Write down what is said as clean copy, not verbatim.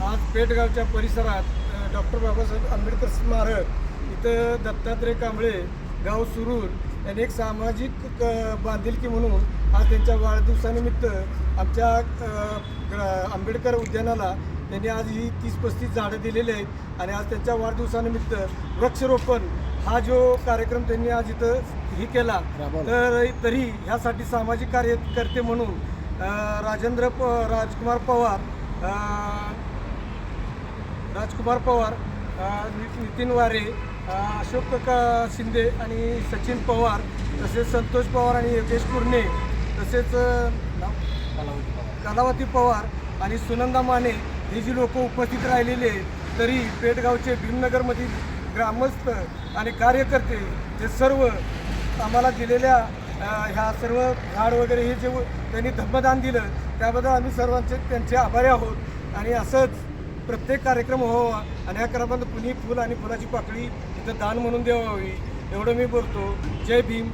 आज पेठगावच्या परिसरात डॉक्टर बाबासाहेब आंबेडकर स्मारक इथं दत्तात्रय कांबळे गाव सुरूर यांनी एक सामाजिक बांधिलकी म्हणून आज त्यांच्या वाढदिवसानिमित्त आमच्या आंबेडकर उद्यानाला त्यांनी आज ही 30-35 झाडं दिलेली आहेत आणि आज त्यांच्या वाढदिवसानिमित्त वृक्षारोपण हा जो कार्यक्रम त्यांनी आज इथं ही केला तर तरी ह्यासाठी सामाजिक कार्यकर्ते म्हणून राजकुमार पवार नितीन वारे अशोक शिंदे आणि सचिन पवार तसेच संतोष पवार आणि योगेश कुर्णे तसेच कलावती पवार आणि सुनंदा माने हे जी लोक उपस्थित राहिलेले तरी पेठगावचे भीमनगरमधील ग्रामस्थ आणि कार्यकर्ते हे सर्व आम्हाला दिलेल्या ह्या सर्व झाड वगैरे हे जे त्यांनी धम्मदान दिलं त्याबद्दल आम्ही सर्वांचे त्यांचे आभारी आहोत आणि असंच प्रत्येक कार्यक्रम व्हावा आणि ह्या क्रमांक कुणी फुल आणि फुलाची पाकळी इथं दान म्हणून द्यावी एवढं मी बोलतो. जय भीम.